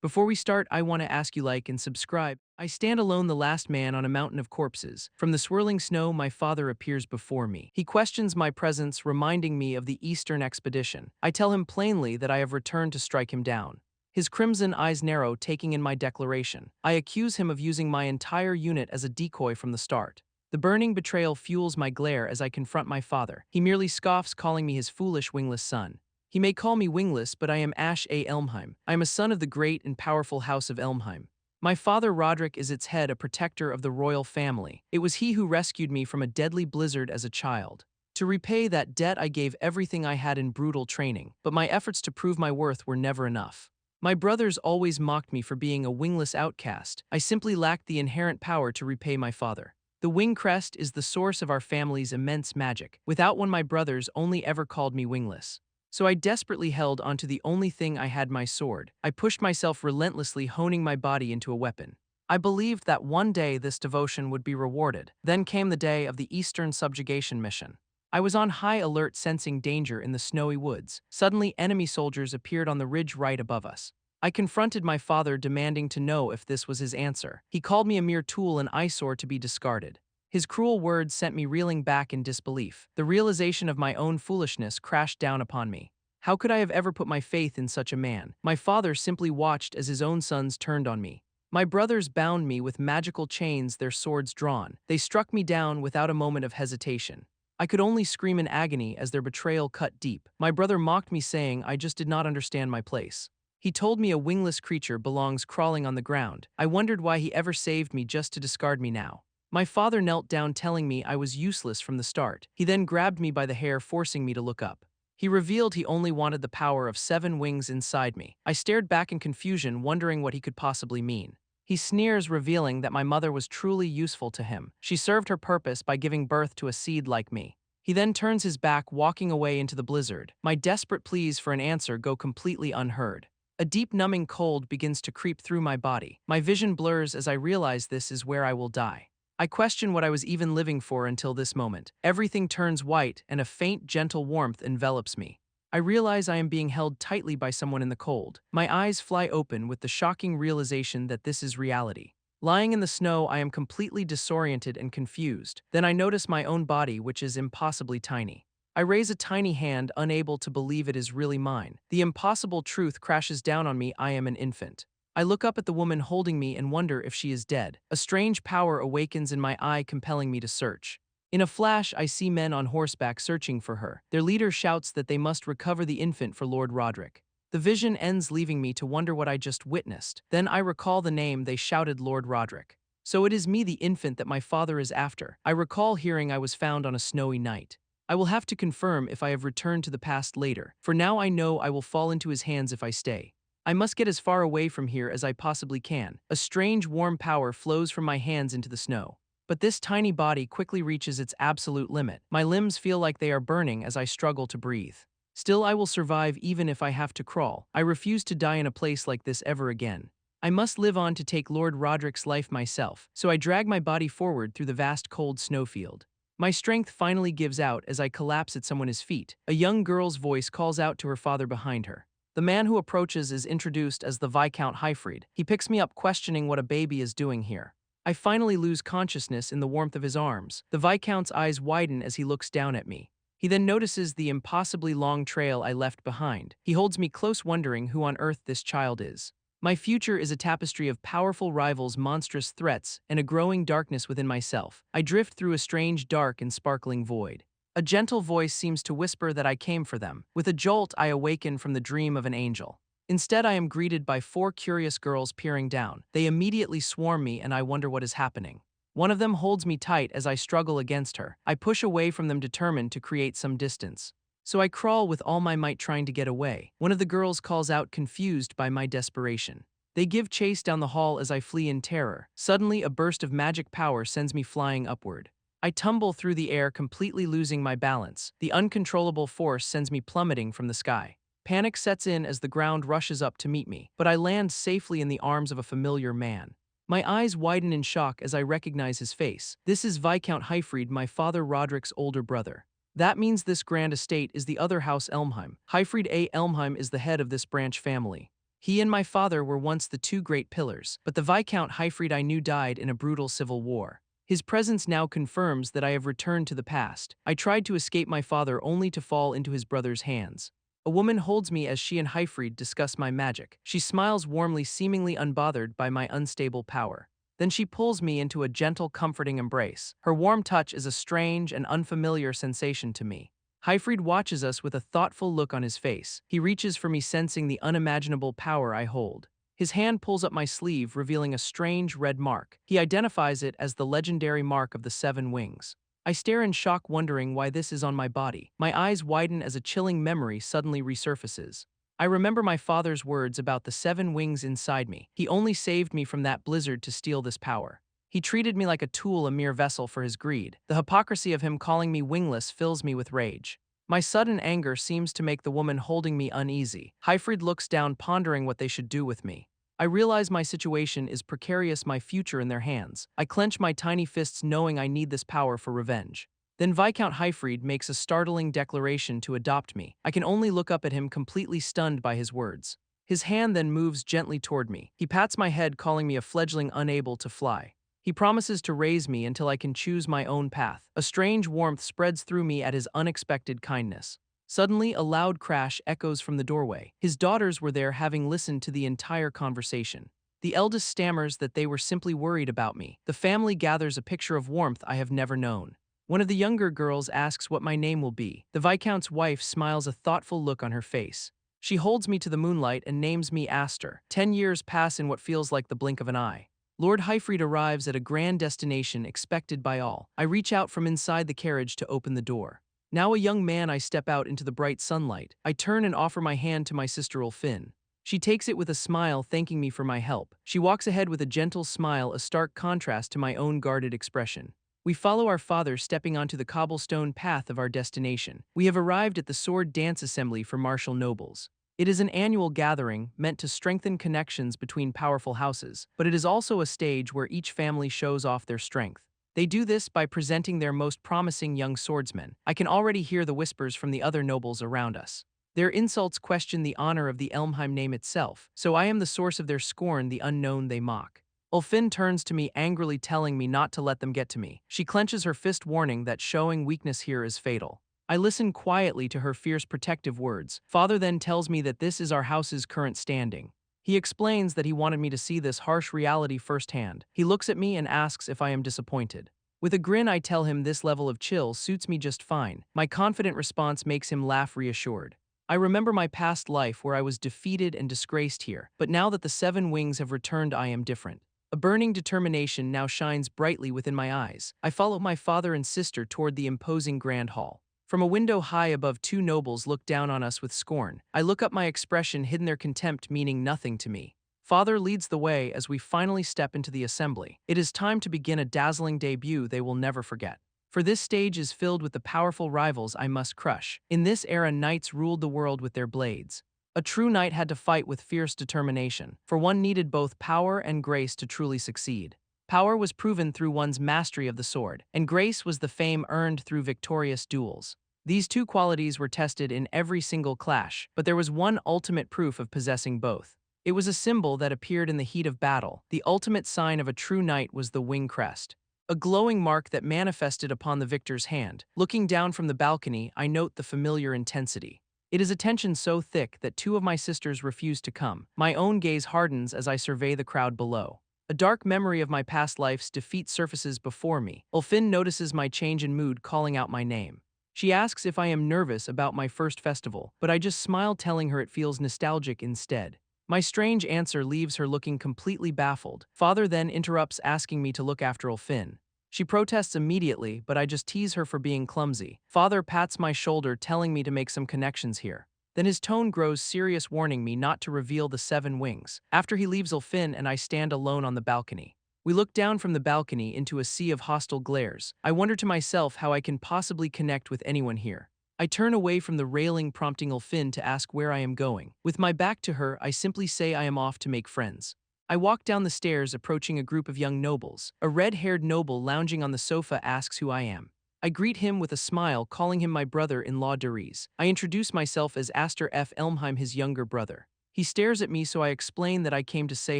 Before we start, I want to ask you like and subscribe. I stand alone, the last man on a mountain of corpses. From the swirling snow, my father appears before me. He questions my presence, reminding me of the Eastern expedition. I tell him plainly that I have returned to strike him down. His crimson eyes narrow, taking in my declaration. I accuse him of using my entire unit as a decoy from the start. The burning betrayal fuels my glare as I confront my father. He merely scoffs, calling me his foolish wingless son. He may call me Wingless, but I am Ash A. Elmheim. I am a son of the great and powerful House of Elmheim. My father Roderick is its head, a protector of the royal family. It was he who rescued me from a deadly blizzard as a child. To repay that debt, I gave everything I had in brutal training, but my efforts to prove my worth were never enough. My brothers always mocked me for being a wingless outcast. I simply lacked the inherent power to repay my father. The wing crest is the source of our family's immense magic. Without one, my brothers only ever called me Wingless. So I desperately held onto the only thing I had, my sword. I pushed myself relentlessly, honing my body into a weapon. I believed that one day this devotion would be rewarded. Then came the day of the Eastern subjugation mission. I was on high alert, sensing danger in the snowy woods. Suddenly, enemy soldiers appeared on the ridge right above us. I confronted my father, demanding to know if this was his answer. He called me a mere tool, an eyesore to be discarded. His cruel words sent me reeling back in disbelief. The realization of my own foolishness crashed down upon me. How could I have ever put my faith in such a man? My father simply watched as his own sons turned on me. My brothers bound me with magical chains, their swords drawn. They struck me down without a moment of hesitation. I could only scream in agony as their betrayal cut deep. My brother mocked me, saying I just did not understand my place. He told me a wingless creature belongs crawling on the ground. I wondered why he ever saved me just to discard me now. My father knelt down, telling me I was useless from the start. He then grabbed me by the hair, forcing me to look up. He revealed he only wanted the power of 7 wings inside me. I stared back in confusion, wondering what he could possibly mean. He sneers, revealing that my mother was truly useful to him. She served her purpose by giving birth to a seed like me. He then turns his back, walking away into the blizzard. My desperate pleas for an answer go completely unheard. A deep, numbing cold begins to creep through my body. My vision blurs as I realize this is where I will die. I question what I was even living for until this moment. Everything turns white, and a faint, gentle warmth envelops me. I realize I am being held tightly by someone in the cold. My eyes fly open with the shocking realization that this is reality. Lying in the snow, I am completely disoriented and confused. Then I notice my own body, which is impossibly tiny. I raise a tiny hand, unable to believe it is really mine. The impossible truth crashes down on me: I am an infant. I look up at the woman holding me and wonder if she is dead. A strange power awakens in my eye, compelling me to search. In a flash, I see men on horseback searching for her. Their leader shouts that they must recover the infant for Lord Roderick. The vision ends, leaving me to wonder what I just witnessed. Then I recall the name they shouted: Lord Roderick. So it is me, the infant, that my father is after. I recall hearing I was found on a snowy night. I will have to confirm if I have returned to the past later. For now, I know I will fall into his hands if I stay. I must get as far away from here as I possibly can. A strange, warm power flows from my hands into the snow. But this tiny body quickly reaches its absolute limit. My limbs feel like they are burning as I struggle to breathe. Still, I will survive even if I have to crawl. I refuse to die in a place like this ever again. I must live on to take Lord Roderick's life myself, so I drag my body forward through the vast, cold snowfield. My strength finally gives out as I collapse at someone's feet. A young girl's voice calls out to her father behind her. The man who approaches is introduced as the Viscount Hyfried. He picks me up, questioning what a baby is doing here. I finally lose consciousness in the warmth of his arms. The Viscount's eyes widen as he looks down at me. He then notices the impossibly long trail I left behind. He holds me close, wondering who on earth this child is. My future is a tapestry of powerful rivals, monstrous threats, and a growing darkness within myself. I drift through a strange, dark, and sparkling void. A gentle voice seems to whisper that I came for them. With a jolt, I awaken from the dream of an angel. Instead, I am greeted by 4 curious girls peering down. They immediately swarm me, and I wonder what is happening. One of them holds me tight as I struggle against her. I push away from them, determined to create some distance. So I crawl with all my might, trying to get away. One of the girls calls out, confused by my desperation. They give chase down the hall as I flee in terror. Suddenly, a burst of magic power sends me flying upward. I tumble through the air, completely losing my balance. The uncontrollable force sends me plummeting from the sky. Panic sets in as the ground rushes up to meet me, but I land safely in the arms of a familiar man. My eyes widen in shock as I recognize his face. This is Viscount Hyfried, my father Roderick's older brother. That means this grand estate is the other House Elmheim. Hyfried A. Elmheim is the head of this branch family. He and my father were once the two great pillars, but the Viscount Hyfried I knew died in a brutal civil war. His presence now confirms that I have returned to the past. I tried to escape my father only to fall into his brother's hands. A woman holds me as she and Hyfried discuss my magic. She smiles warmly, seemingly unbothered by my unstable power. Then she pulls me into a gentle, comforting embrace. Her warm touch is a strange and unfamiliar sensation to me. Hyfried watches us with a thoughtful look on his face. He reaches for me, sensing the unimaginable power I hold. His hand pulls up my sleeve, revealing a strange red mark. He identifies it as the legendary mark of the 7 wings. I stare in shock, wondering why this is on my body. My eyes widen as a chilling memory suddenly resurfaces. I remember my father's words about the 7 wings inside me. He only saved me from that blizzard to steal this power. He treated me like a tool, a mere vessel for his greed. The hypocrisy of him calling me wingless fills me with rage. My sudden anger seems to make the woman holding me uneasy. Hyfried looks down, pondering what they should do with me. I realize my situation is precarious, my future in their hands. I clench my tiny fists, knowing I need this power for revenge. Then Viscount Hyfried makes a startling declaration to adopt me. I can only look up at him, completely stunned by his words. His hand then moves gently toward me. He pats my head, calling me a fledgling unable to fly. He promises to raise me until I can choose my own path. A strange warmth spreads through me at his unexpected kindness. Suddenly, a loud crash echoes from the doorway. His daughters were there, having listened to the entire conversation. The eldest stammers that they were simply worried about me. The family gathers, a picture of warmth I have never known. One of the younger girls asks what my name will be. The Viscount's wife smiles, a thoughtful look on her face. She holds me to the moonlight and names me Astor. 10 years pass in what feels like the blink of an eye. Lord Hyfried arrives at a grand destination expected by all. I reach out from inside the carriage to open the door. Now a young man, I step out into the bright sunlight. I turn and offer my hand to my sister Ulfin. She takes it with a smile, thanking me for my help. She walks ahead with a gentle smile, a stark contrast to my own guarded expression. We follow our father, stepping onto the cobblestone path of our destination. We have arrived at the Sword Dance Assembly for martial nobles. It is an annual gathering meant to strengthen connections between powerful houses, but it is also a stage where each family shows off their strength. They do this by presenting their most promising young swordsmen. I can already hear the whispers from the other nobles around us. Their insults question the honor of the Elmheim name itself, so I am the source of their scorn, the unknown they mock. Ulfin turns to me, angrily telling me not to let them get to me. She clenches her fist, warning that showing weakness here is fatal. I listen quietly to her fierce, protective words. Father then tells me that this is our house's current standing. He explains that he wanted me to see this harsh reality firsthand. He looks at me and asks if I am disappointed. With a grin, I tell him this level of chill suits me just fine. My confident response makes him laugh, reassured. I remember my past life where I was defeated and disgraced here, but now that the 7 wings have returned, I am different. A burning determination now shines brightly within my eyes. I follow my father and sister toward the imposing grand hall. From a window high above, 2 nobles look down on us with scorn. I look up, my expression hidden, their contempt meaning nothing to me. Father leads the way as we finally step into the assembly. It is time to begin a dazzling debut they will never forget. For this stage is filled with the powerful rivals I must crush. In this era, knights ruled the world with their blades. A true knight had to fight with fierce determination, for one needed both power and grace to truly succeed. Power was proven through one's mastery of the sword, and grace was the fame earned through victorious duels. These 2 qualities were tested in every single clash, but there was one ultimate proof of possessing both. It was a symbol that appeared in the heat of battle. The ultimate sign of a true knight was the wing crest, a glowing mark that manifested upon the victor's hand. Looking down from the balcony, I note the familiar intensity. It is a tension so thick that 2 of my sisters refuse to come. My own gaze hardens as I survey the crowd below. A dark memory of my past life's defeat surfaces before me. Ulfin notices my change in mood, calling out my name. She asks if I am nervous about my first festival, but I just smile, telling her it feels nostalgic instead. My strange answer leaves her looking completely baffled. Father then interrupts, asking me to look after Ulfin. She protests immediately, but I just tease her for being clumsy. Father pats my shoulder, telling me to make some connections here. Then his tone grows serious, warning me not to reveal the 7 wings. After he leaves, Ulfin and I stand alone on the balcony. We look down from the balcony into a sea of hostile glares. I wonder to myself how I can possibly connect with anyone here. I turn away from the railing, prompting Ulfin to ask where I am going. With my back to her, I simply say I am off to make friends. I walk down the stairs, approaching a group of young nobles. A red-haired noble lounging on the sofa asks who I am. I greet him with a smile, calling him my brother-in-law Deriz. I introduce myself as Astor F. Elmheim, his younger brother. He stares at me, so I explain that I came to say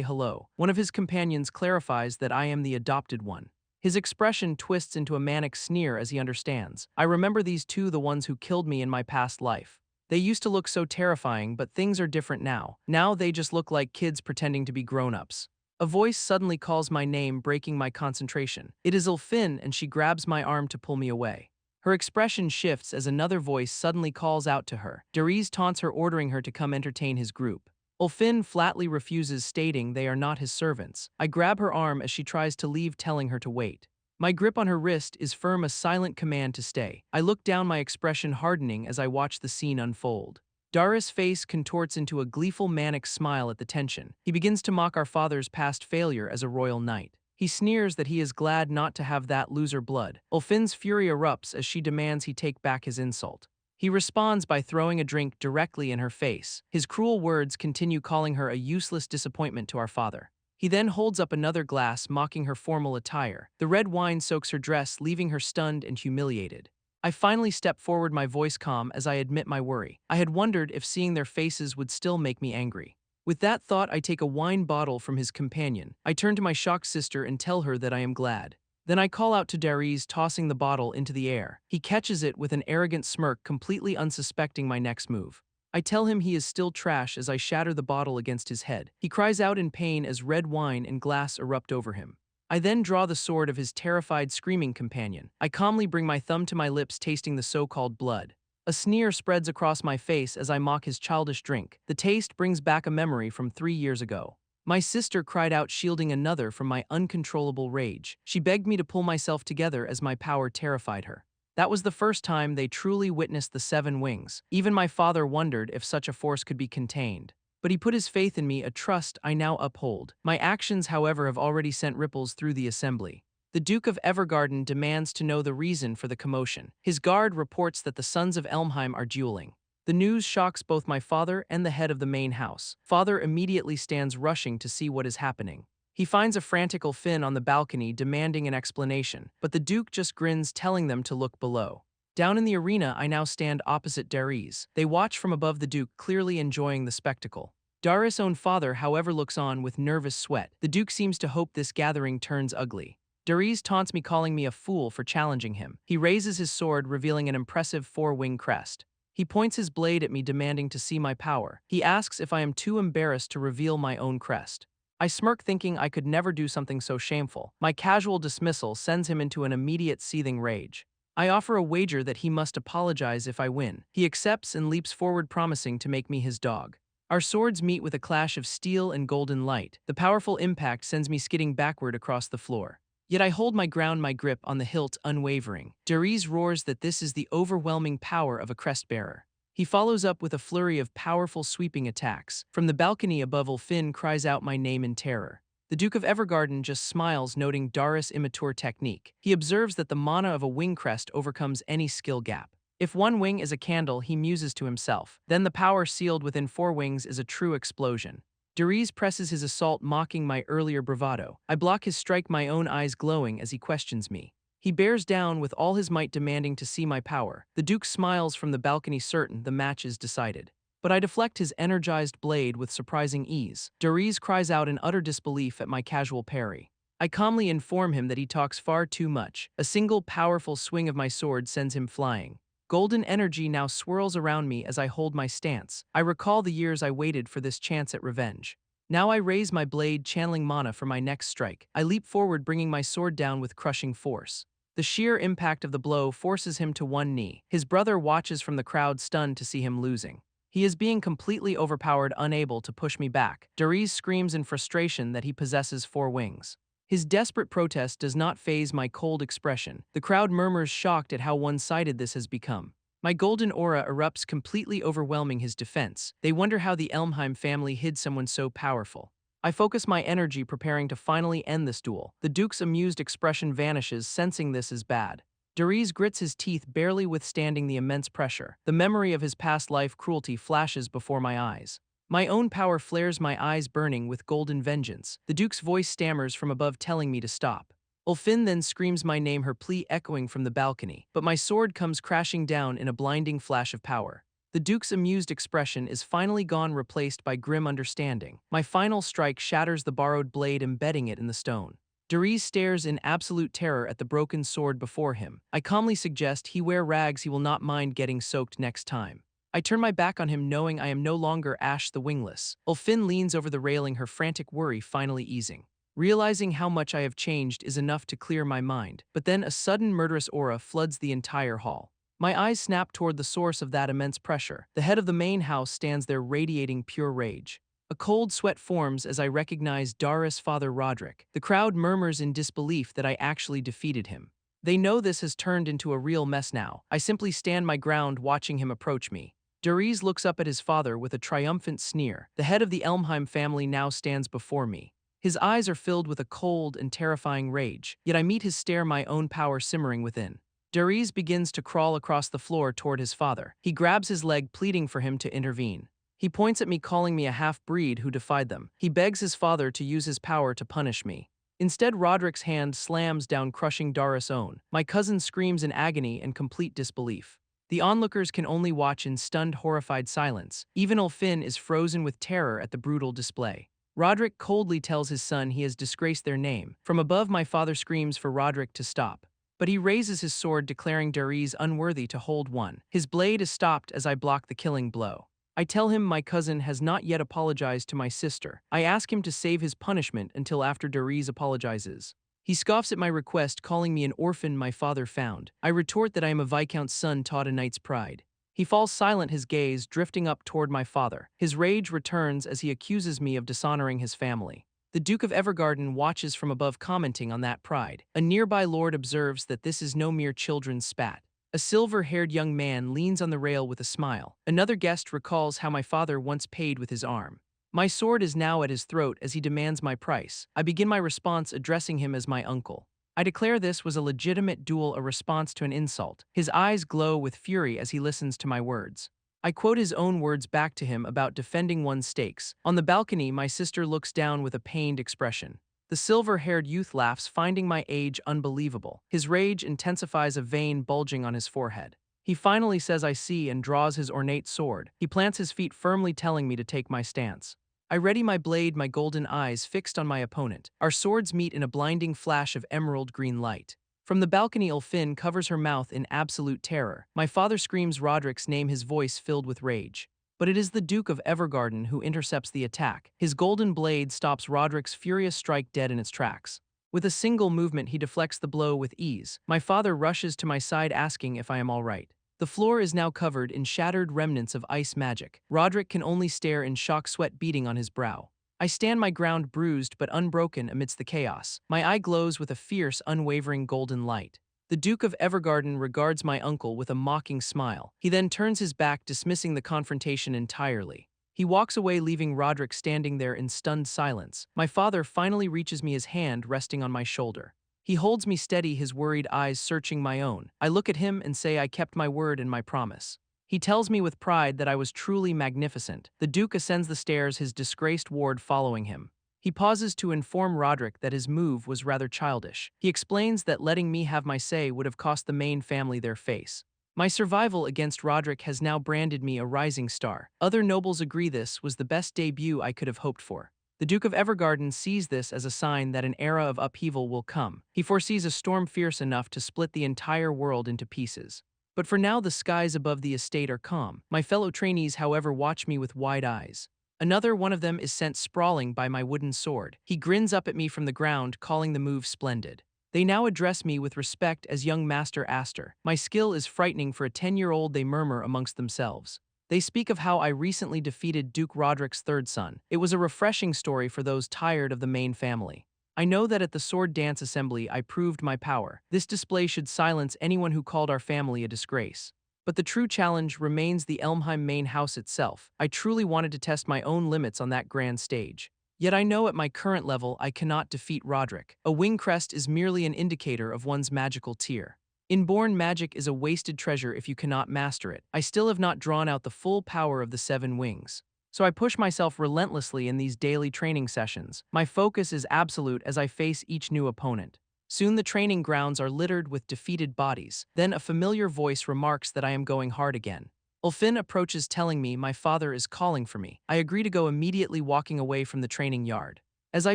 hello. One of his companions clarifies that I am the adopted one. His expression twists into a manic sneer as he understands. I remember these two, the ones who killed me in my past life. They used to look so terrifying, but things are different now. Now they just look like kids pretending to be grown-ups. A voice suddenly calls my name, breaking my concentration. It is Ulfin, and she grabs my arm to pull me away. Her expression shifts as another voice suddenly calls out to her. Dariz taunts her, ordering her to come entertain his group. Ulfin flatly refuses, stating they are not his servants. I grab her arm as she tries to leave, telling her to wait. My grip on her wrist is firm, a silent command to stay. I look down, my expression hardening as I watch the scene unfold. Darius' face contorts into a gleeful, manic smile at the tension. He begins to mock our father's past failure as a royal knight. He sneers that he is glad not to have that loser blood. Ulfin's fury erupts as she demands he take back his insult. He responds by throwing a drink directly in her face. His cruel words continue, calling her a useless disappointment to our father. He then holds up another glass, mocking her formal attire. The red wine soaks her dress, leaving her stunned and humiliated. I finally step forward, my voice calm as I admit my worry. I had wondered if seeing their faces would still make me angry. With that thought, I take a wine bottle from his companion. I turn to my shocked sister and tell her that I am glad. Then I call out to Dariz, tossing the bottle into the air. He catches it with an arrogant smirk, completely unsuspecting my next move. I tell him he is still trash as I shatter the bottle against his head. He cries out in pain as red wine and glass erupt over him. I then draw the sword of his terrified, screaming companion. I calmly bring my thumb to my lips, tasting the so-called blood. A sneer spreads across my face as I mock his childish drink. The taste brings back a memory from 3 years ago. My sister cried out, shielding another from my uncontrollable rage. She begged me to pull myself together as my power terrified her. That was the first time they truly witnessed the 7 wings. Even my father wondered if such a force could be contained. But he put his faith in me, a trust I now uphold. My actions, however, have already sent ripples through the assembly. The Duke of Evergarden demands to know the reason for the commotion. His guard reports that the sons of Elmheim are dueling. The news shocks both my father and the head of the main house. Father immediately stands, rushing to see what is happening. He finds a frantic Ulfin on the balcony, demanding an explanation, but the Duke just grins, telling them to look below. Down in the arena, I now stand opposite Dariz. They watch from above, the Duke clearly enjoying the spectacle. Darius' own father, however, looks on with nervous sweat. The Duke seems to hope this gathering turns ugly. Dariz taunts me, calling me a fool for challenging him. He raises his sword, revealing an impressive 4-wing crest. He points his blade at me, demanding to see my power. He asks if I am too embarrassed to reveal my own crest. I smirk, thinking I could never do something so shameful. My casual dismissal sends him into an immediate seething rage. I offer a wager that he must apologize if I win. He accepts and leaps forward, promising to make me his dog. Our swords meet with a clash of steel and golden light. The powerful impact sends me skidding backward across the floor. Yet I hold my ground, my grip on the hilt unwavering. Dariz roars that this is the overwhelming power of a crest-bearer. He follows up with a flurry of powerful, sweeping attacks. From the balcony above, Ulfin cries out my name in terror. The Duke of Evergarden just smiles, noting Darius' immature technique. He observes that the mana of a wing crest overcomes any skill gap. If one wing is a candle, he muses to himself. Then the power sealed within 4 wings is a true explosion. Dariz presses his assault, mocking my earlier bravado. I block his strike, my own eyes glowing as he questions me. He bears down with all his might, demanding to see my power. The Duke smiles from the balcony, certain the match is decided. But I deflect his energized blade with surprising ease. Dariz cries out in utter disbelief at my casual parry. I calmly inform him that he talks far too much. A single powerful swing of my sword sends him flying. Golden energy now swirls around me as I hold my stance. I recall the years I waited for this chance at revenge. Now I raise my blade, channeling mana for my next strike. I leap forward, bringing my sword down with crushing force. The sheer impact of the blow forces him to one knee. His brother watches from the crowd, stunned to see him losing. He is being completely overpowered, unable to push me back. Dariz screams in frustration that he possesses 4 wings. His desperate protest does not faze my cold expression. The crowd murmurs, shocked at how one-sided this has become. My golden aura erupts, completely overwhelming his defense. They wonder how the Elmheim family hid someone so powerful. I focus my energy, preparing to finally end this duel. The Duke's amused expression vanishes, sensing this is bad. Dariz grits his teeth, barely withstanding the immense pressure. The memory of his past life cruelty flashes before my eyes. My own power flares, my eyes burning with golden vengeance. The Duke's voice stammers from above, telling me to stop. Ulfin then screams my name, her plea echoing from the balcony, but my sword comes crashing down in a blinding flash of power. The Duke's amused expression is finally gone, replaced by grim understanding. My final strike shatters the borrowed blade, embedding it in the stone. Darius stares in absolute terror at the broken sword before him. I calmly suggest he wear rags, he will not mind getting soaked next time. I turn my back on him, knowing I am no longer Ash the Wingless. Ulfin leans over the railing, her frantic worry finally easing. Realizing how much I have changed is enough to clear my mind, but then a sudden murderous aura floods the entire hall. My eyes snap toward the source of that immense pressure. The head of the main house stands there, radiating pure rage. A cold sweat forms as I recognize Darius' father Roderick. The crowd murmurs in disbelief that I actually defeated him. They know this has turned into a real mess now. I simply stand my ground, watching him approach me. Darius looks up at his father with a triumphant sneer. The head of the Elmheim family now stands before me. His eyes are filled with a cold and terrifying rage, yet I meet his stare, my own power simmering within. Darius begins to crawl across the floor toward his father. He grabs his leg, pleading for him to intervene. He points at me, calling me a half-breed who defied them. He begs his father to use his power to punish me. Instead, Roderick's hand slams down, crushing Darius' own. My cousin screams in agony and complete disbelief. The onlookers can only watch in stunned, horrified silence. Even Ulfin is frozen with terror at the brutal display. Roderick coldly tells his son he has disgraced their name. From above, my father screams for Roderick to stop. But he raises his sword, declaring Darius unworthy to hold one. His blade is stopped as I block the killing blow. I tell him my cousin has not yet apologized to my sister. I ask him to save his punishment until after Darius apologizes. He scoffs at my request, calling me an orphan my father found. I retort that I am a viscount's son, taught a knight's pride. He falls silent, his gaze drifting up toward my father. His rage returns as he accuses me of dishonoring his family. The Duke of Evergarden watches from above, commenting on that pride. A nearby lord observes that this is no mere children's spat. A silver-haired young man leans on the rail with a smile. Another guest recalls how my father once paid with his arm. My sword is now at his throat as he demands my price. I begin my response, addressing him as my uncle. I declare this was a legitimate duel, a response to an insult. His eyes glow with fury as he listens to my words. I quote his own words back to him about defending one's stakes. On the balcony, my sister looks down with a pained expression. The silver-haired youth laughs, finding my age unbelievable. His rage intensifies, a vein bulging on his forehead. He finally says, "I see," and draws his ornate sword. He plants his feet firmly, telling me to take my stance. I ready my blade, my golden eyes fixed on my opponent. Our swords meet in a blinding flash of emerald green light. From the balcony, Ulfin covers her mouth in absolute terror. My father screams Roderick's name, his voice filled with rage. But it is the Duke of Evergarden who intercepts the attack. His golden blade stops Roderick's furious strike dead in its tracks. With a single movement, he deflects the blow with ease. My father rushes to my side, asking if I am all right. The floor is now covered in shattered remnants of ice magic. Roderick can only stare in shock, sweat beading on his brow. I stand my ground, bruised but unbroken amidst the chaos. My eye glows with a fierce, unwavering golden light. The Duke of Evergarden regards my uncle with a mocking smile. He then turns his back, dismissing the confrontation entirely. He walks away, leaving Roderick standing there in stunned silence. My father finally reaches me, his hand resting on my shoulder. He holds me steady, his worried eyes searching my own. I look at him and say I kept my word and my promise. He tells me with pride that I was truly magnificent. The Duke ascends the stairs, his disgraced ward following him. He pauses to inform Roderick that his move was rather childish. He explains that letting me have my say would have cost the main family their face. My survival against Roderick has now branded me a rising star. Other nobles agree this was the best debut I could have hoped for. The Duke of Evergarden sees this as a sign that an era of upheaval will come. He foresees a storm fierce enough to split the entire world into pieces. But for now, the skies above the estate are calm. My fellow trainees, however, watch me with wide eyes. Another one of them is sent sprawling by my wooden sword. He grins up at me from the ground, calling the move splendid. They now address me with respect as young Master Astor. My skill is frightening for a 10-year-old, they murmur amongst themselves. They speak of how I recently defeated Duke Roderick's third son. It was a refreshing story for those tired of the main family. I know that at the sword dance assembly I proved my power. This display should silence anyone who called our family a disgrace. But the true challenge remains the Elmheim main house itself. I truly wanted to test my own limits on that grand stage. Yet I know at my current level I cannot defeat Roderick. A wing crest is merely an indicator of one's magical tier. Inborn magic is a wasted treasure if you cannot master it. I still have not drawn out the full power of the 7 wings. So I push myself relentlessly in these daily training sessions. My focus is absolute as I face each new opponent. Soon the training grounds are littered with defeated bodies. Then a familiar voice remarks that I am going hard again. Ulfin approaches telling me my father is calling for me. I agree to go immediately, walking away from the training yard. As I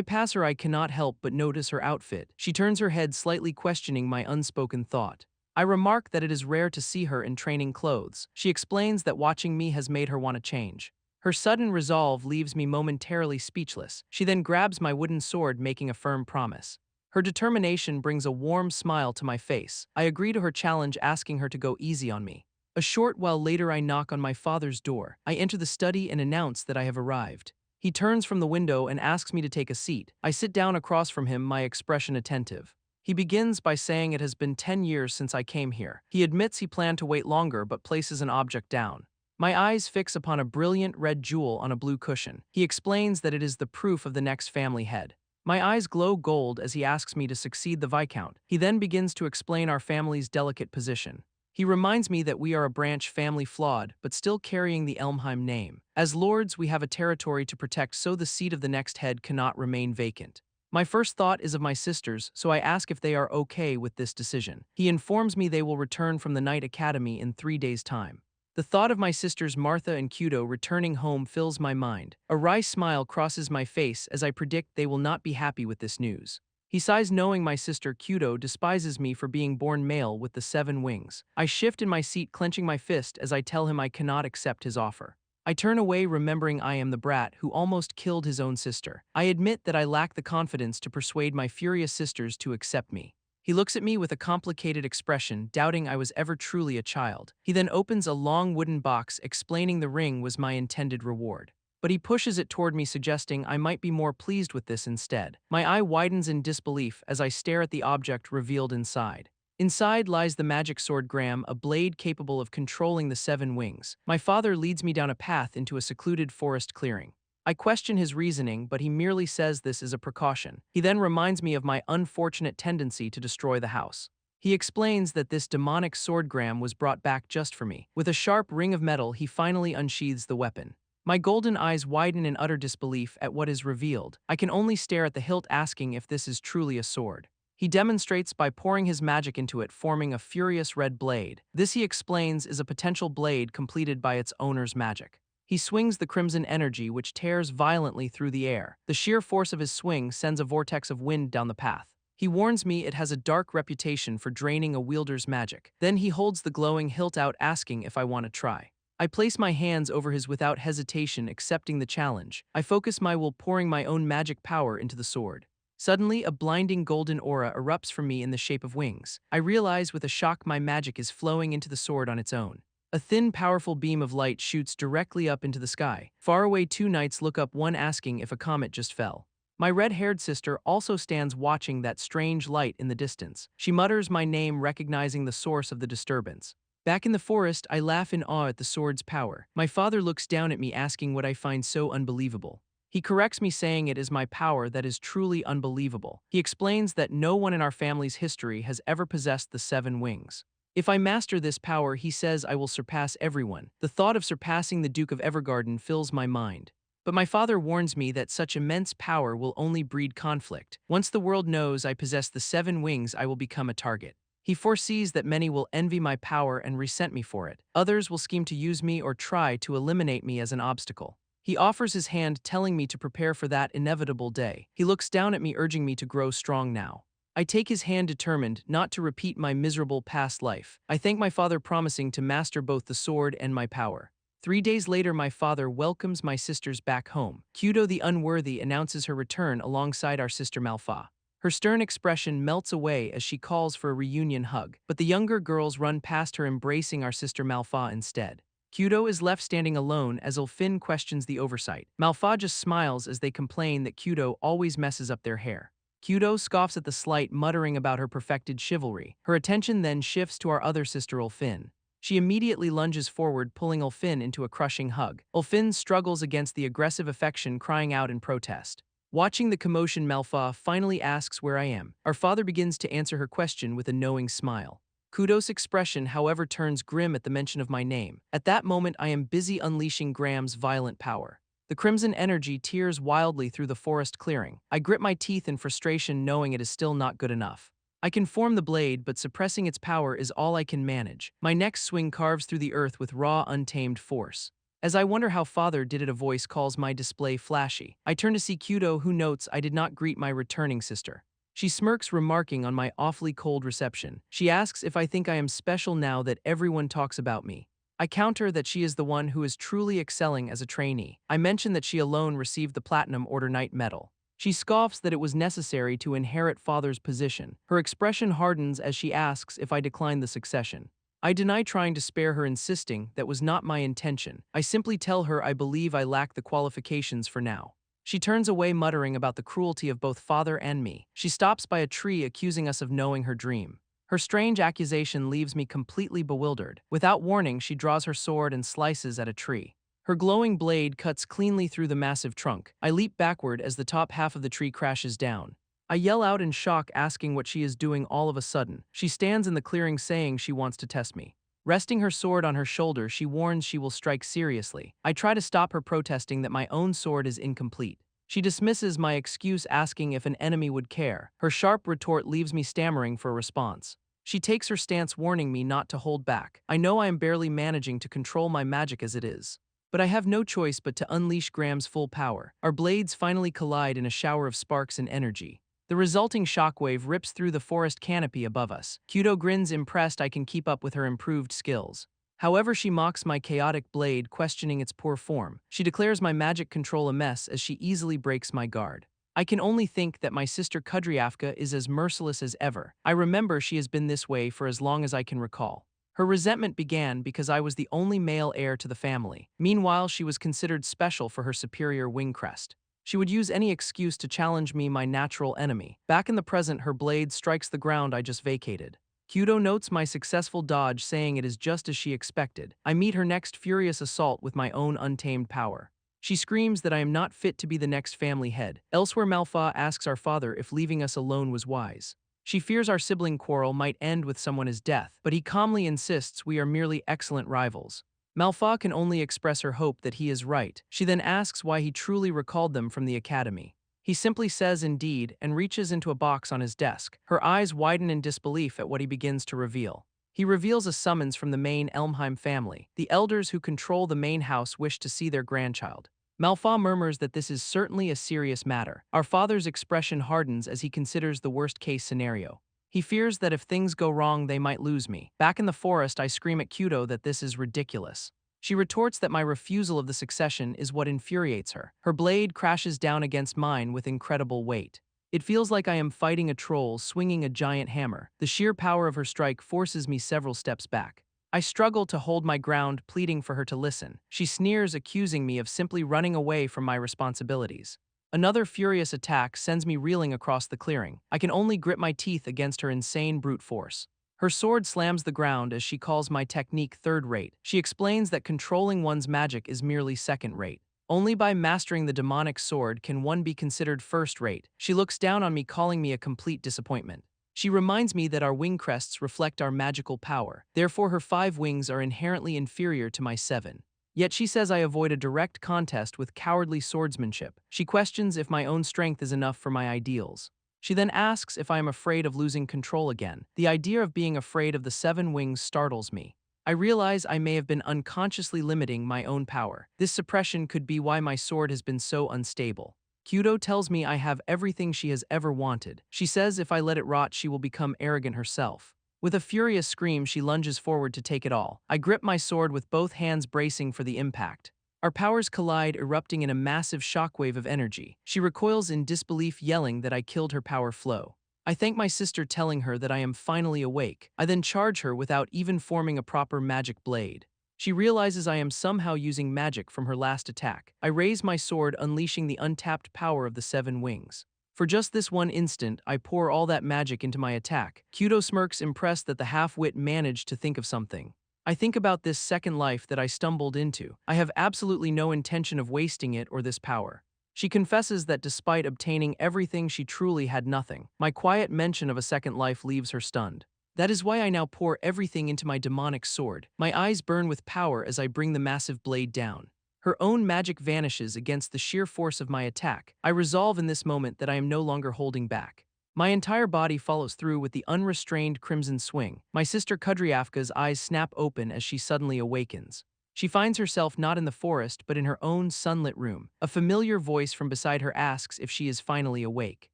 pass her, I cannot help but notice her outfit. She turns her head slightly, questioning my unspoken thought. I remark that it is rare to see her in training clothes. She explains that watching me has made her want to change. Her sudden resolve leaves me momentarily speechless. She then grabs my wooden sword, making a firm promise. Her determination brings a warm smile to my face. I agree to her challenge, asking her to go easy on me. A short while later, I knock on my father's door. I enter the study and announce that I have arrived. He turns from the window and asks me to take a seat. I sit down across from him, my expression attentive. He begins by saying it has been 10 years since I came here. He admits he planned to wait longer but places an object down. My eyes fix upon a brilliant red jewel on a blue cushion. He explains that it is the proof of the next family head. My eyes glow gold as he asks me to succeed the Viscount. He then begins to explain our family's delicate position. He reminds me that we are a branch family, flawed, but still carrying the Elmheim name. As lords, we have a territory to protect, so the seat of the next head cannot remain vacant. My first thought is of my sisters, so I ask if they are okay with this decision. He informs me they will return from the Knight Academy in 3 days' time. The thought of my sisters Martha and Kudo returning home fills my mind. A wry smile crosses my face as I predict they will not be happy with this news. He sighs, knowing my sister Kudo despises me for being born male with the 7 wings. I shift in my seat, clenching my fist as I tell him I cannot accept his offer. I turn away, remembering I am the brat who almost killed his own sister. I admit that I lack the confidence to persuade my furious sisters to accept me. He looks at me with a complicated expression, doubting I was ever truly a child. He then opens a long wooden box, explaining the ring was my intended reward. But he pushes it toward me, suggesting I might be more pleased with this instead. My eye widens in disbelief as I stare at the object revealed inside. Inside lies the magic sword Graham, a blade capable of controlling the 7 wings. My father leads me down a path into a secluded forest clearing. I question his reasoning, but he merely says this is a precaution. He then reminds me of my unfortunate tendency to destroy the house. He explains that this demonic sword Graham was brought back just for me. With a sharp ring of metal, he finally unsheathes the weapon. My golden eyes widen in utter disbelief at what is revealed. I can only stare at the hilt, asking if this is truly a sword. He demonstrates by pouring his magic into it, forming a furious red blade. This, he explains, is a potential blade completed by its owner's magic. He swings the crimson energy, which tears violently through the air. The sheer force of his swing sends a vortex of wind down the path. He warns me it has a dark reputation for draining a wielder's magic. Then he holds the glowing hilt out, asking if I want to try. I place my hands over his without hesitation, accepting the challenge. I focus my will, pouring my own magic power into the sword. Suddenly, a blinding golden aura erupts from me in the shape of wings. I realize with a shock my magic is flowing into the sword on its own. A thin, powerful beam of light shoots directly up into the sky. Far away, 2 knights look up, one asking if a comet just fell. My red-haired sister also stands watching that strange light in the distance. She mutters my name, recognizing the source of the disturbance. Back in the forest, I laugh in awe at the sword's power. My father looks down at me, asking what I find so unbelievable. He corrects me, saying it is my power that is truly unbelievable. He explains that no one in our family's history has ever possessed the 7 wings. If I master this power, he says I will surpass everyone. The thought of surpassing the Duke of Evergarden fills my mind. But my father warns me that such immense power will only breed conflict. Once the world knows I possess the 7 wings, I will become a target. He foresees that many will envy my power and resent me for it. Others will scheme to use me or try to eliminate me as an obstacle. He offers his hand, telling me to prepare for that inevitable day. He looks down at me, urging me to grow strong now. I take his hand, determined not to repeat my miserable past life. I thank my father, promising to master both the sword and my power. 3 days later, my father welcomes my sisters back home. Kudo the Unworthy announces her return alongside our sister Malfa. Her stern expression melts away as she calls for a reunion hug, but the younger girls run past her, embracing our sister Malfa instead. Kudo is left standing alone as Ulfin questions the oversight. Malfa just smiles as they complain that Kudo always messes up their hair. Kudo scoffs at the slight, muttering about her perfected chivalry. Her attention then shifts to our other sister Ulfin. She immediately lunges forward, pulling Ulfin into a crushing hug. Ulfin struggles against the aggressive affection, crying out in protest. Watching the commotion, Malfa finally asks where I am. Our father begins to answer her question with a knowing smile. Kudo's expression, however, turns grim at the mention of my name. At that moment, I am busy unleashing Graham's violent power. The crimson energy tears wildly through the forest clearing. I grit my teeth in frustration, knowing it is still not good enough. I can form the blade, but suppressing its power is all I can manage. My next swing carves through the earth with raw, untamed force. As I wonder how father did it, a voice calls my display flashy. I turn to see Kyudo, who notes I did not greet my returning sister. She smirks, remarking on my awfully cold reception. She asks if I think I am special now that everyone talks about me. I counter that she is the one who is truly excelling as a trainee. I mention that she alone received the Platinum Order Knight medal. She scoffs that it was necessary to inherit father's position. Her expression hardens as she asks if I decline the succession. I deny, trying to spare her, insisting that was not my intention. I simply tell her I believe I lack the qualifications for now. She turns away, muttering about the cruelty of both father and me. She stops by a tree, accusing us of knowing her dream. Her strange accusation leaves me completely bewildered. Without warning, she draws her sword and slices at a tree. Her glowing blade cuts cleanly through the massive trunk. I leap backward as the top half of the tree crashes down. I yell out in shock, asking what she is doing all of a sudden. She stands in the clearing, saying she wants to test me. Resting her sword on her shoulder, she warns she will strike seriously. I try to stop her, protesting that my own sword is incomplete. She dismisses my excuse, asking if an enemy would care. Her sharp retort leaves me stammering for a response. She takes her stance, warning me not to hold back. I know I am barely managing to control my magic as it is, but I have no choice but to unleash Graham's full power. Our blades finally collide in a shower of sparks and energy. The resulting shockwave rips through the forest canopy above us. Kyudo grins, impressed I can keep up with her improved skills. However, she mocks my chaotic blade, questioning its poor form. She declares my magic control a mess as she easily breaks my guard. I can only think that my sister Kudryavka is as merciless as ever. I remember she has been this way for as long as I can recall. Her resentment began because I was the only male heir to the family. Meanwhile, she was considered special for her superior wing crest. She would use any excuse to challenge me, my natural enemy. Back in the present, her blade strikes the ground I just vacated. Kyudo notes my successful dodge, saying it is just as she expected. I meet her next furious assault with my own untamed power. She screams that I am not fit to be the next family head. Elsewhere, Manhwa asks our father if leaving us alone was wise. She fears our sibling quarrel might end with someone's death, but he calmly insists we are merely excellent rivals. Manhwa can only express her hope that he is right. She then asks why he truly recalled them from the academy. He simply says indeed and reaches into a box on his desk. Her eyes widen in disbelief at what he begins to reveal. He reveals a summons from the main Elmheim family. The elders who control the main house wish to see their grandchild. Manhwa murmurs that this is certainly a serious matter. Our father's expression hardens as he considers the worst-case scenario. He fears that if things go wrong, they might lose me. Back in the forest, I scream at Kyudo that this is ridiculous. She retorts that my refusal of the succession is what infuriates her. Her blade crashes down against mine with incredible weight. It feels like I am fighting a troll swinging a giant hammer. The sheer power of her strike forces me several steps back. I struggle to hold my ground, pleading for her to listen. She sneers, accusing me of simply running away from my responsibilities. Another furious attack sends me reeling across the clearing. I can only grit my teeth against her insane brute force. Her sword slams the ground as she calls my technique third-rate. She explains that controlling one's magic is merely second-rate. Only by mastering the demonic sword can one be considered first-rate. She looks down on me, calling me a complete disappointment. She reminds me that our wing crests reflect our magical power. Therefore, her 5 wings are inherently inferior to my 7. Yet she says I avoid a direct contest with cowardly swordsmanship. She questions if my own strength is enough for my ideals. She then asks if I am afraid of losing control again. The idea of being afraid of the 7 wings startles me. I realize I may have been unconsciously limiting my own power. This suppression could be why my sword has been so unstable. Kyudo tells me I have everything she has ever wanted. She says if I let it rot, she will become arrogant herself. With a furious scream, she lunges forward to take it all. I grip my sword with both hands, bracing for the impact. Our powers collide, erupting in a massive shockwave of energy. She recoils in disbelief, yelling that I killed her power flow. I thank my sister, telling her that I am finally awake. I then charge her without even forming a proper magic blade. She realizes I am somehow using magic from her last attack. I raise my sword, unleashing the untapped power of the 7 wings. For just this one instant, I pour all that magic into my attack. Kyudo smirks, impressed that the half-wit managed to think of something. I think about this second life that I stumbled into. I have absolutely no intention of wasting it or this power. She confesses that despite obtaining everything, she truly had nothing. My quiet mention of a second life leaves her stunned. That is why I now pour everything into my demonic sword. My eyes burn with power as I bring the massive blade down. Her own magic vanishes against the sheer force of my attack. I resolve in this moment that I am no longer holding back. My entire body follows through with the unrestrained crimson swing. My sister Kudryavka's eyes snap open as she suddenly awakens. She finds herself not in the forest but in her own sunlit room. A familiar voice from beside her asks if she is finally awake.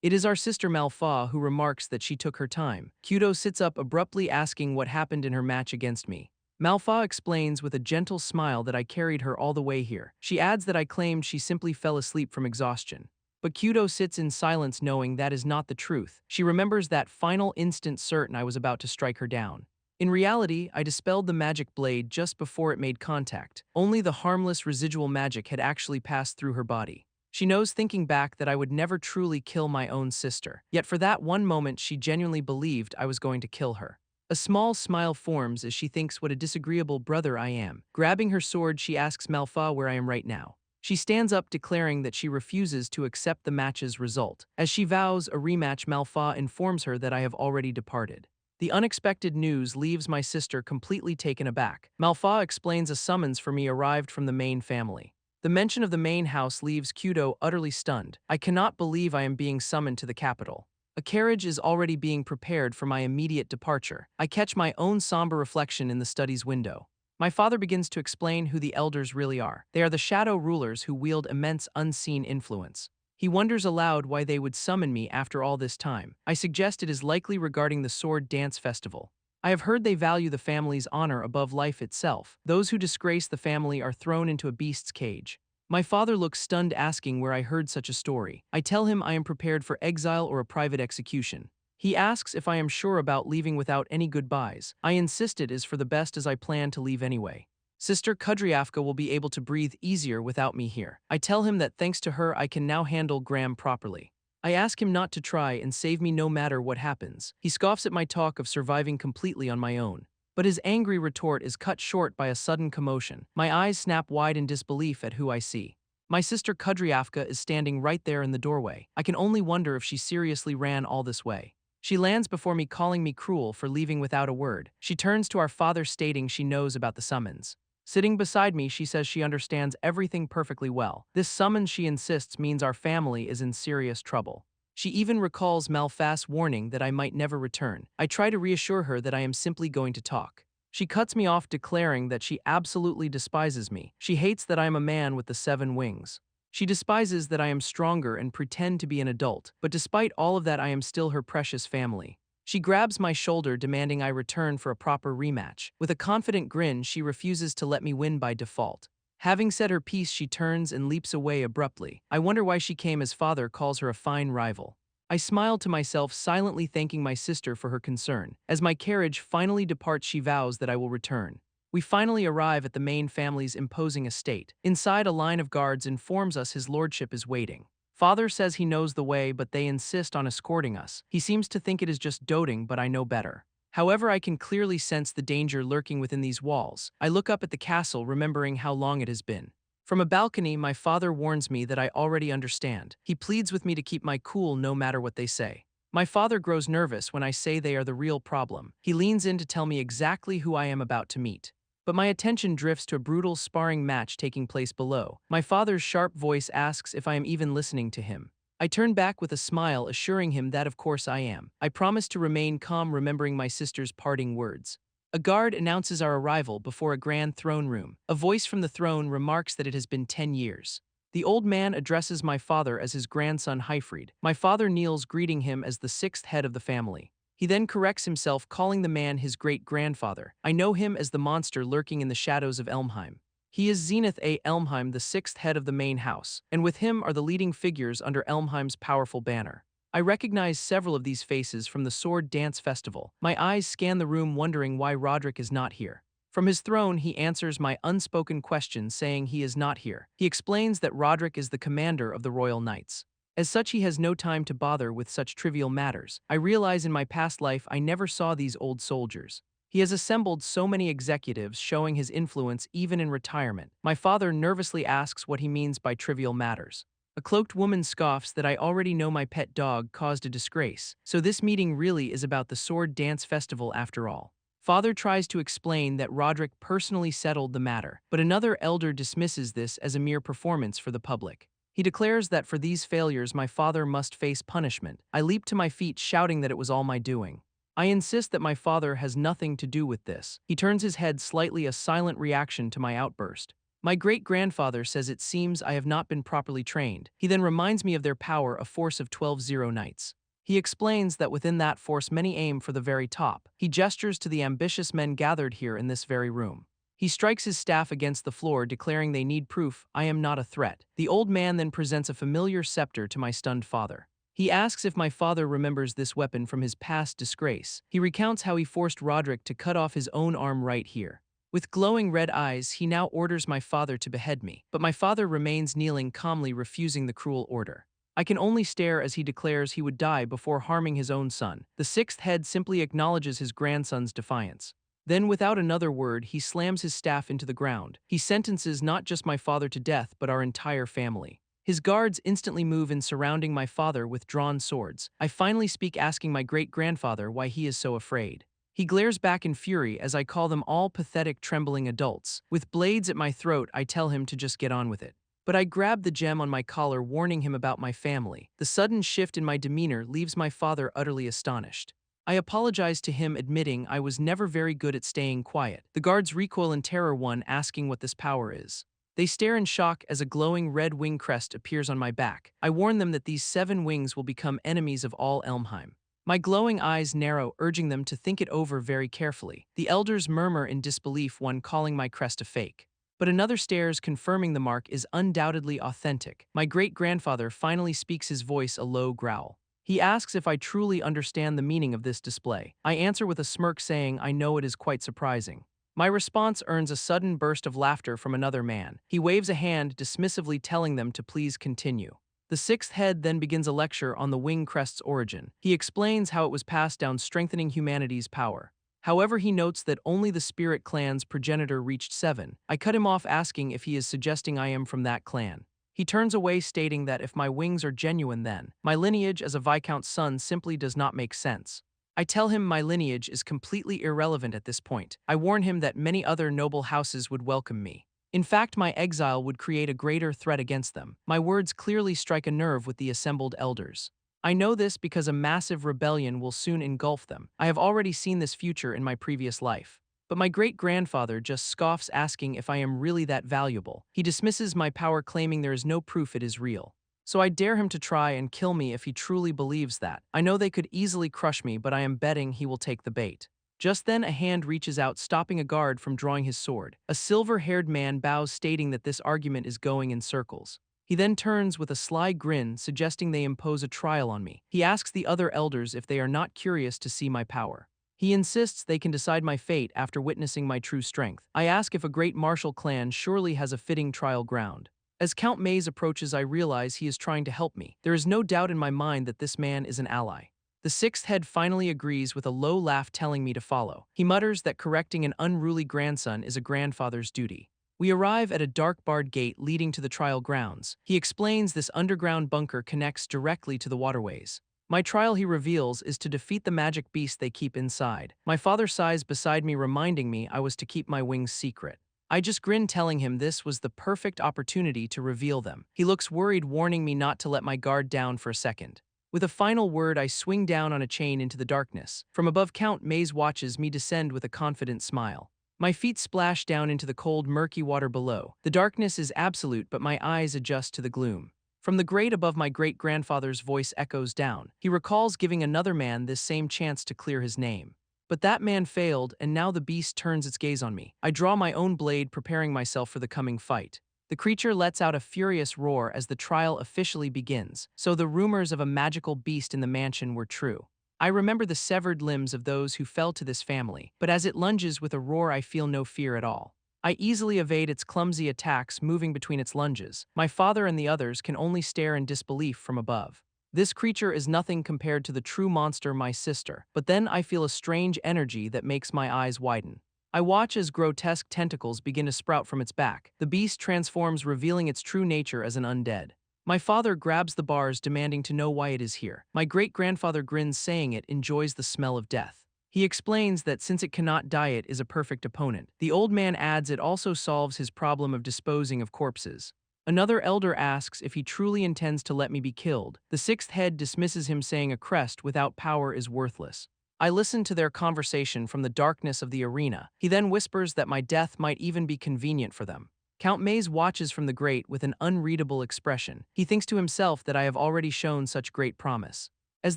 It is our sister Malfa who remarks that she took her time. Kudo sits up abruptly asking what happened in her match against me. Malfa explains with a gentle smile that I carried her all the way here. She adds that I claimed she simply fell asleep from exhaustion. But Kudo sits in silence knowing that is not the truth. She remembers that final instant certain I was about to strike her down. In reality, I dispelled the magic blade just before it made contact. Only the harmless residual magic had actually passed through her body. She knows thinking back that I would never truly kill my own sister. Yet for that one moment she genuinely believed I was going to kill her. A small smile forms as she thinks what a disagreeable brother I am. Grabbing her sword, she asks Malfa where I am right now. She stands up declaring that she refuses to accept the match's result. As she vows a rematch, Malfa informs her that I have already departed. The unexpected news leaves my sister completely taken aback. Malfa explains a summons for me arrived from the main family. The mention of the main house leaves Kudo utterly stunned. I cannot believe I am being summoned to the capital. A carriage is already being prepared for my immediate departure. I catch my own somber reflection in the study's window. My father begins to explain who the elders really are. They are the shadow rulers who wield immense unseen influence. He wonders aloud why they would summon me after all this time. I suggest it is likely regarding the Sword Dance Festival. I have heard they value the family's honor above life itself. Those who disgrace the family are thrown into a beast's cage. My father looks stunned, asking where I heard such a story. I tell him I am prepared for exile or a private execution. He asks if I am sure about leaving without any goodbyes. I insist it is for the best as I plan to leave anyway. Sister Kudryavka will be able to breathe easier without me here. I tell him that thanks to her I can now handle Graham properly. I ask him not to try and save me no matter what happens. He scoffs at my talk of surviving completely on my own. But his angry retort is cut short by a sudden commotion. My eyes snap wide in disbelief at who I see. My sister Kudryavka is standing right there in the doorway. I can only wonder if she seriously ran all this way. She lands before me, calling me cruel for leaving without a word. She turns to our father, stating she knows about the summons. Sitting beside me, she says she understands everything perfectly well. This summons, she insists, means our family is in serious trouble. She even recalls Malfa's warning that I might never return. I try to reassure her that I am simply going to talk. She cuts me off, declaring that she absolutely despises me. She hates that I am a man with the 7 wings. She despises that I am stronger and pretend to be an adult, but despite all of that I am still her precious family. She grabs my shoulder, demanding I return for a proper rematch. With a confident grin, she refuses to let me win by default. Having said her piece, she turns and leaps away abruptly. I wonder why she came, as father calls her a fine rival. I smile to myself, silently thanking my sister for her concern. As my carriage finally departs, she vows that I will return. We finally arrive at the main family's imposing estate. Inside, a line of guards informs us his lordship is waiting. Father says he knows the way, but they insist on escorting us. He seems to think it is just doting, but I know better. However, I can clearly sense the danger lurking within these walls. I look up at the castle, remembering how long it has been. From a balcony, my father warns me that I already understand. He pleads with me to keep my cool no matter what they say. My father grows nervous when I say they are the real problem. He leans in to tell me exactly who I am about to meet. But my attention drifts to a brutal sparring match taking place below. My father's sharp voice asks if I am even listening to him. I turn back with a smile, assuring him that of course I am. I promise to remain calm, remembering my sister's parting words. A guard announces our arrival before a grand throne room. A voice from the throne remarks that it has been 10 years. The old man addresses my father as his grandson Hyfried. My father kneels, greeting him as the 6th head of the family. He then corrects himself, calling the man his great-grandfather. I know him as the monster lurking in the shadows of Elmheim. He is Zenith A. Elmheim, the 6th head of the main house, and with him are the leading figures under Elmheim's powerful banner. I recognize several of these faces from the Sword Dance Festival. My eyes scan the room, wondering why Roderick is not here. From his throne, he answers my unspoken question, saying he is not here. He explains that Roderick is the commander of the Royal Knights. As such, he has no time to bother with such trivial matters. I realize in my past life I never saw these old soldiers. He has assembled so many executives, showing his influence even in retirement. My father nervously asks what he means by trivial matters. A cloaked woman scoffs that I already know my pet dog caused a disgrace, so this meeting really is about the Sword Dance Festival after all. Father tries to explain that Roderick personally settled the matter, but another elder dismisses this as a mere performance for the public. He declares that for these failures my father must face punishment. I leap to my feet shouting that it was all my doing. I insist that my father has nothing to do with this. He turns his head slightly, a silent reaction to my outburst. My great-grandfather says it seems I have not been properly trained. He then reminds me of their power, a force of 12 zero knights. He explains that within that force many aim for the very top. He gestures to the ambitious men gathered here in this very room. He strikes his staff against the floor, declaring they need proof I am not a threat. The old man then presents a familiar scepter to my stunned father. He asks if my father remembers this weapon from his past disgrace. He recounts how he forced Roderick to cut off his own arm right here. With glowing red eyes, he now orders my father to behead me, but my father remains kneeling calmly, refusing the cruel order. I can only stare as he declares he would die before harming his own son. The sixth head simply acknowledges his grandson's defiance. Then, without another word, he slams his staff into the ground. He sentences not just my father to death, but our entire family. His guards instantly move in, surrounding my father with drawn swords. I finally speak, asking my great-grandfather why he is so afraid. He glares back in fury as I call them all pathetic, trembling adults. With blades at my throat, I tell him to just get on with it. But I grab the gem on my collar, warning him about my family. The sudden shift in my demeanor leaves my father utterly astonished. I apologize to him, admitting I was never very good at staying quiet. The guards recoil in terror, one asking what this power is. They stare in shock as a glowing red wing crest appears on my back. I warn them that these 7 wings will become enemies of all Elmheim. My glowing eyes narrow, urging them to think it over very carefully. The elders murmur in disbelief, one calling my crest a fake. But another stares, confirming the mark is undoubtedly authentic. My great-grandfather finally speaks, his voice a low growl. He asks if I truly understand the meaning of this display. I answer with a smirk, saying I know it is quite surprising. My response earns a sudden burst of laughter from another man. He waves a hand, dismissively telling them to please continue. The sixth head then begins a lecture on the wing crest's origin. He explains how it was passed down, strengthening humanity's power. However, he notes that only the spirit clan's progenitor reached 7. I cut him off, asking if he is suggesting I am from that clan. He turns away, stating that if my wings are genuine, then my lineage as a viscount's son simply does not make sense. I tell him my lineage is completely irrelevant at this point. I warn him that many other noble houses would welcome me. In fact, my exile would create a greater threat against them. My words clearly strike a nerve with the assembled elders. I know this because a massive rebellion will soon engulf them. I have already seen this future in my previous life. But my great-grandfather just scoffs, asking if I am really that valuable. He dismisses my power, claiming there is no proof it is real. So I dare him to try and kill me if he truly believes that. I know they could easily crush me, but I am betting he will take the bait. Just then, a hand reaches out, stopping a guard from drawing his sword. A silver-haired man bows, stating that this argument is going in circles. He then turns with a sly grin, suggesting they impose a trial on me. He asks the other elders if they are not curious to see my power. He insists they can decide my fate after witnessing my true strength. I ask if a great martial clan surely has a fitting trial ground. As Count Maze approaches, I realize he is trying to help me. There is no doubt in my mind that this man is an ally. The sixth head finally agrees with a low laugh, telling me to follow. He mutters that correcting an unruly grandson is a grandfather's duty. We arrive at a dark barred gate leading to the trial grounds. He explains this underground bunker connects directly to the waterways. My trial, he reveals, is to defeat the magic beast they keep inside. My father sighs beside me, reminding me I was to keep my wings secret. I just grin, telling him this was the perfect opportunity to reveal them. He looks worried, warning me not to let my guard down for a second. With a final word, I swing down on a chain into the darkness. From above, Count Maze watches me descend with a confident smile. My feet splash down into the cold, murky water below. The darkness is absolute, but my eyes adjust to the gloom. From the grate above, my great-grandfather's voice echoes down. He recalls giving another man this same chance to clear his name. But that man failed, and now the beast turns its gaze on me. I draw my own blade, preparing myself for the coming fight. The creature lets out a furious roar as the trial officially begins. So the rumors of a magical beast in the mansion were true. I remember the severed limbs of those who fell to this family, but as it lunges with a roar, I feel no fear at all. I easily evade its clumsy attacks, moving between its lunges. My father and the others can only stare in disbelief from above. This creature is nothing compared to the true monster, my sister. But then I feel a strange energy that makes my eyes widen. I watch as grotesque tentacles begin to sprout from its back. The beast transforms, revealing its true nature as an undead. My father grabs the bars, demanding to know why it is here. My great-grandfather grins, saying it enjoys the smell of death. He explains that since it cannot die, it is a perfect opponent. The old man adds it also solves his problem of disposing of corpses. Another elder asks if he truly intends to let me be killed. The sixth head dismisses him, saying a crest without power is worthless. I listen to their conversation from the darkness of the arena. He then whispers that my death might even be convenient for them. Count Maze watches from the grate with an unreadable expression. He thinks to himself that I have already shown such great promise. As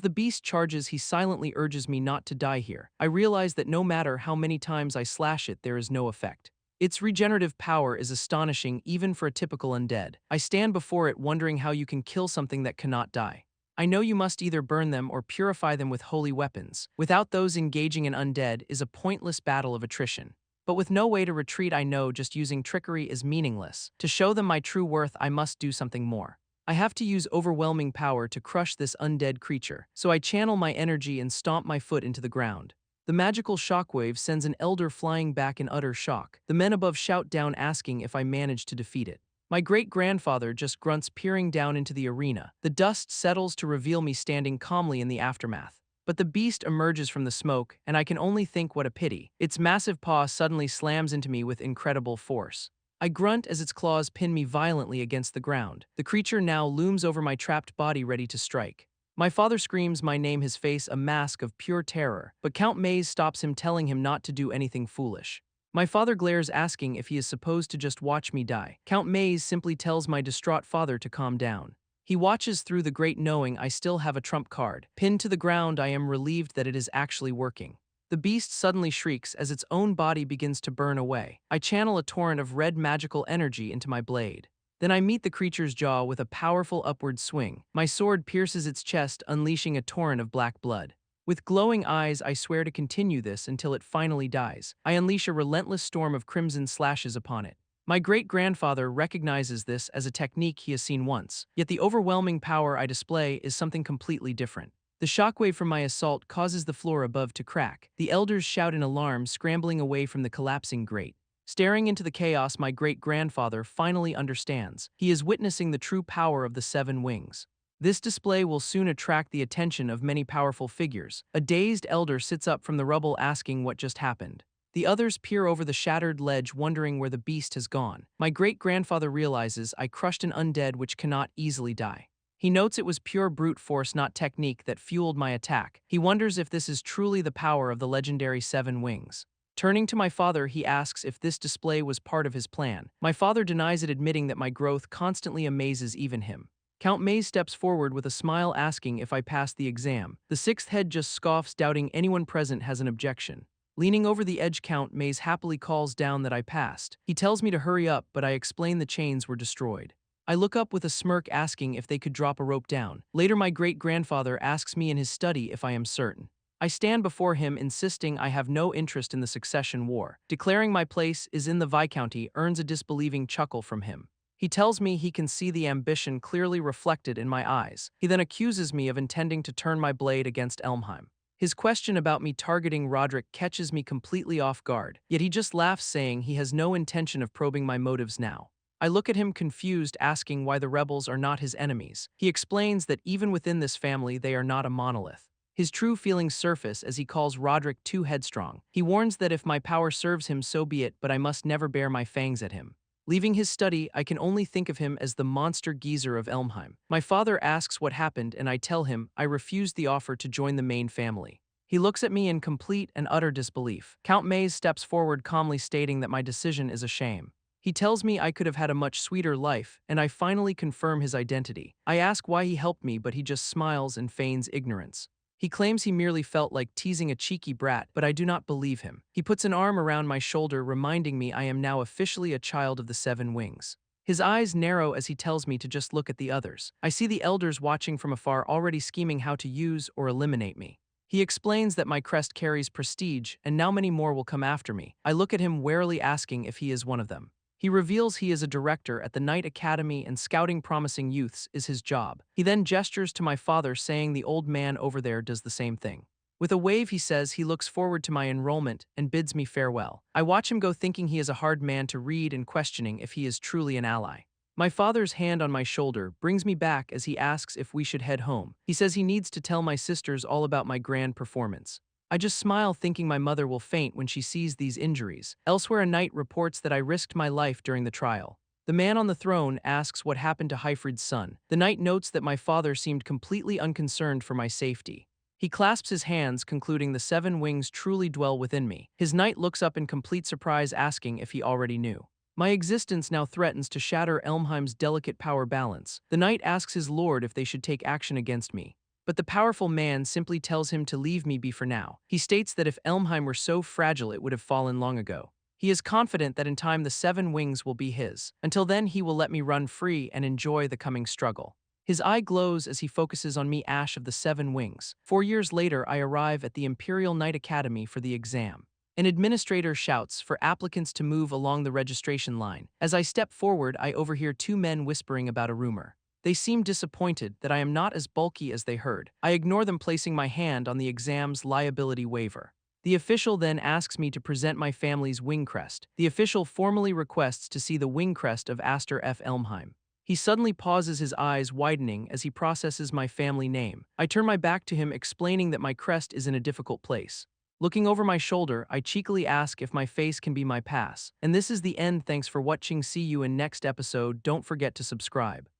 the beast charges, he silently urges me not to die here. I realize that no matter how many times I slash it, there is no effect. Its regenerative power is astonishing even for a typical undead. I stand before it wondering how you can kill something that cannot die. I know you must either burn them or purify them with holy weapons. Without those, engaging an undead is a pointless battle of attrition. But with no way to retreat, I know just using trickery is meaningless. To show them my true worth, I must do something more. I have to use overwhelming power to crush this undead creature, so I channel my energy and stomp my foot into the ground. The magical shockwave sends an elder flying back in utter shock. The men above shout down, asking if I manage to defeat it. My great-grandfather just grunts, peering down into the arena. The dust settles to reveal me standing calmly in the aftermath. But the beast emerges from the smoke, and I can only think what a pity. Its massive paw suddenly slams into me with incredible force. I grunt as its claws pin me violently against the ground. The creature now looms over my trapped body, ready to strike. My father screams my name, his face a mask of pure terror, but Count Maze stops him, telling him not to do anything foolish. My father glares, asking if he is supposed to just watch me die. Count Maze simply tells my distraught father to calm down. He watches through the grate, knowing I still have a trump card. Pinned to the ground, I am relieved that it is actually working. The beast suddenly shrieks as its own body begins to burn away. I channel a torrent of red magical energy into my blade. Then I meet the creature's jaw with a powerful upward swing. My sword pierces its chest, unleashing a torrent of black blood. With glowing eyes, I swear to continue this until it finally dies. I unleash a relentless storm of crimson slashes upon it. My great-grandfather recognizes this as a technique he has seen once, yet the overwhelming power I display is something completely different. The shockwave from my assault causes the floor above to crack. The elders shout in alarm, scrambling away from the collapsing grate. Staring into the chaos, my great-grandfather finally understands. He is witnessing the true power of the seven wings. This display will soon attract the attention of many powerful figures. A dazed elder sits up from the rubble, asking what just happened. The others peer over the shattered ledge, wondering where the beast has gone. My great-grandfather realizes I crushed an undead which cannot easily die. He notes it was pure brute force, not technique, that fueled my attack. He wonders if this is truly the power of the legendary seven wings. Turning to my father, he asks if this display was part of his plan. My father denies it, admitting that my growth constantly amazes even him. Count Maze steps forward with a smile, asking if I passed the exam. The sixth head just scoffs, doubting anyone present has an objection. Leaning over the edge, Count Maze happily calls down that I passed. He tells me to hurry up, but I explain the chains were destroyed. I look up with a smirk, asking if they could drop a rope down. Later, my great-grandfather asks me in his study if I am certain. I stand before him, insisting I have no interest in the succession war. Declaring my place is in the Viscounty earns a disbelieving chuckle from him. He tells me he can see the ambition clearly reflected in my eyes. He then accuses me of intending to turn my blade against Elmheim. His question about me targeting Roderick catches me completely off guard, yet he just laughs, saying he has no intention of probing my motives now. I look at him confused, asking why the rebels are not his enemies. He explains that even within this family they are not a monolith. His true feelings surface as he calls Roderick too headstrong. He warns that if my power serves him, so be it, but I must never bare my fangs at him. Leaving his study, I can only think of him as the monster geezer of Elmheim. My father asks what happened, and I tell him I refused the offer to join the main family. He looks at me in complete and utter disbelief. Count Maze steps forward, calmly stating that my decision is a shame. He tells me I could have had a much sweeter life, and I finally confirm his identity. I ask why he helped me, but he just smiles and feigns ignorance. He claims he merely felt like teasing a cheeky brat, but I do not believe him. He puts an arm around my shoulder, reminding me I am now officially a child of the seven wings. His eyes narrow as he tells me to just look at the others. I see the elders watching from afar, already scheming how to use or eliminate me. He explains that my crest carries prestige, and now many more will come after me. I look at him warily, asking if he is one of them. He reveals he is a director at the Knight Academy, and scouting promising youths is his job. He then gestures to my father, saying the old man over there does the same thing. With a wave, he says he looks forward to my enrollment and bids me farewell. I watch him go, thinking he is a hard man to read and questioning if he is truly an ally. My father's hand on my shoulder brings me back as he asks if we should head home. He says he needs to tell my sisters all about my grand performance. I just smile, thinking my mother will faint when she sees these injuries. Elsewhere, a knight reports that I risked my life during the trial. The man on the throne asks what happened to Hyfrid's son. The knight notes that my father seemed completely unconcerned for my safety. He clasps his hands, concluding the 7 wings truly dwell within me. His knight looks up in complete surprise, asking if he already knew. My existence now threatens to shatter Elmheim's delicate power balance. The knight asks his lord if they should take action against me. But the powerful man simply tells him to leave me be for now. He states that if Elmheim were so fragile it would have fallen long ago. He is confident that in time the 7 wings will be his. Until then, he will let me run free and enjoy the coming struggle. His eye glows as he focuses on me, Ash of the 7 wings. 4 years later, I arrive at the Imperial Knight Academy for the exam. An administrator shouts for applicants to move along the registration line. As I step forward, I overhear 2 men whispering about a rumor. They seem disappointed that I am not as bulky as they heard. I ignore them, placing my hand on the exam's liability waiver. The official then asks me to present my family's wing crest. The official formally requests to see the wing crest of Aster F. Elmheim. He suddenly pauses, his eyes widening as he processes my family name. I turn my back to him, explaining that my crest is in a difficult place. Looking over my shoulder, I cheekily ask if my face can be my pass. And this is the end. Thanks for watching. See you in next episode. Don't forget to subscribe.